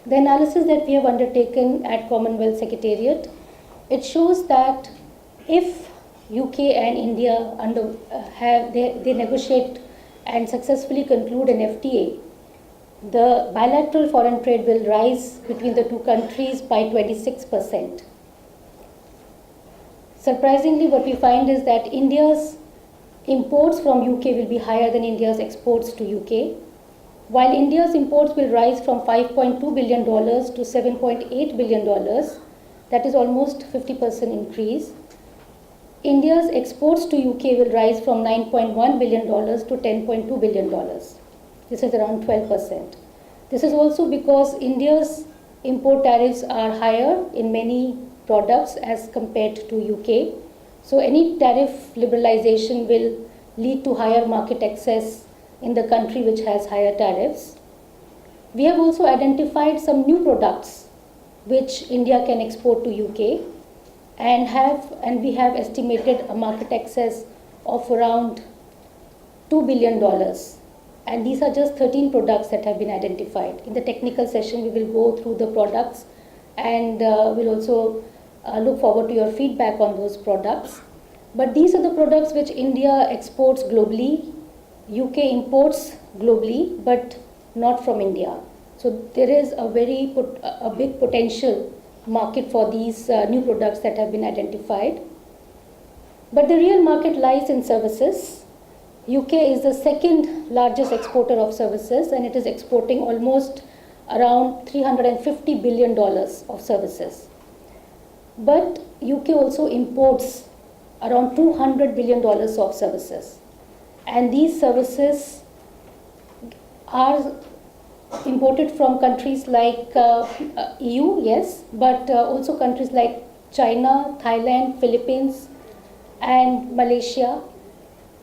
The analysis that we have undertaken at Commonwealth Secretariat, it shows that if UK and India they negotiate and successfully conclude an FTA, the bilateral foreign trade will rise between the two countries by 26%. Surprisingly, what we find is that India's imports from UK will be higher than India's exports to UK, while India's imports will rise from $5.2 billion to $7.8 billion, that is almost 50% increase. India's exports to UK will rise from $9.1 billion to $10.2 billion. This is around 12%. This is also because India's import tariffs are higher in many products as compared to UK. So any tariff liberalization will lead to higher market access in the country which has higher tariffs. We have also identified some new products which India can export to UK and we have estimated a market access of around $2 billion. And these are just 13 products that have been identified. In the technical session, we will go through the products and we'll also look forward to your feedback on those products. But these are the products which India exports globally, UK imports globally, but not from India. So there is a big potential market for these new products that have been identified. But the real market lies in services. UK is the second largest exporter of services, and it is exporting almost around $350 billion of services. But UK also imports around $200 billion of services. And these services are imported from countries like EU, yes, but also countries like China, Thailand, Philippines, and Malaysia.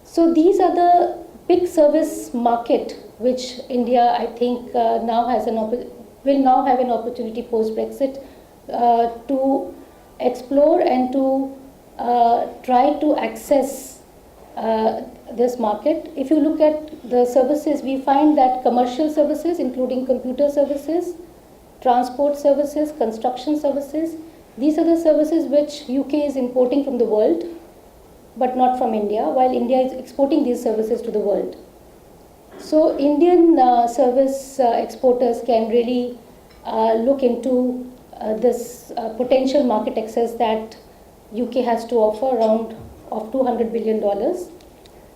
So these are the big service market which India, I think, will now have an opportunity post-Brexit to explore and to try to access this market. If you look at the services, we find that commercial services, including computer services, transport services, construction services, these are the services which UK is importing from the world, but not from India, while India is exporting these services to the world. So Indian service exporters can really look into this potential market access that UK has to offer around of $200 billion.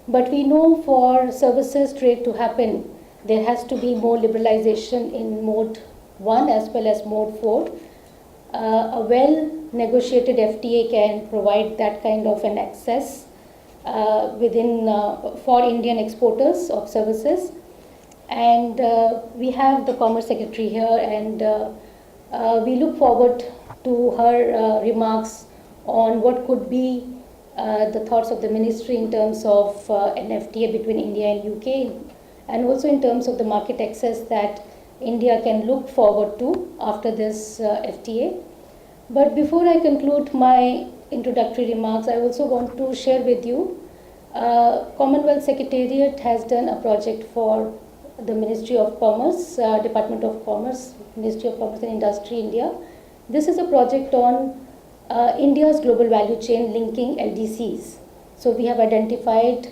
But we know for services trade to happen, there has to be more liberalization in mode 1 as well as mode 4. A well-negotiated FTA can provide that kind of an access for Indian exporters of services. And we have the Commerce Secretary here, and we look forward to her remarks on what could be the thoughts of the ministry in terms of an FTA between India and UK, and also in terms of the market access that India can look forward to after this FTA. But before I conclude my introductory remarks, I also want to share with you, Commonwealth Secretariat has done a project for the Ministry of Commerce, Department of Commerce, Ministry of Commerce and Industry, India. This is a project on India's global value chain linking LDCs. So we have identified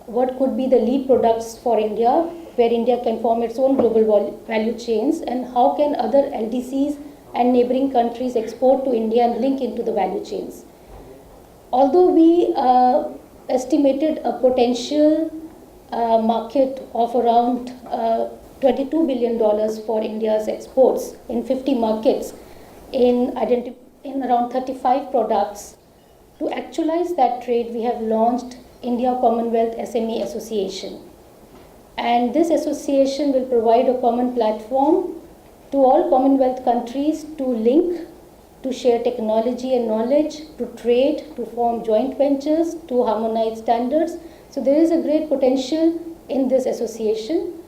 what could be the lead products for India, where India can form its own global value chains, and how can other LDCs and neighboring countries export to India and link into the value chains. Although we estimated a potential market of around $22 billion for India's exports in 50 markets in around 35 products. To actualize that trade, we have launched India Commonwealth SME Association. And this association will provide a common platform to all Commonwealth countries to link, to share technology and knowledge, to trade, to form joint ventures, to harmonize standards. So there is a great potential in this association.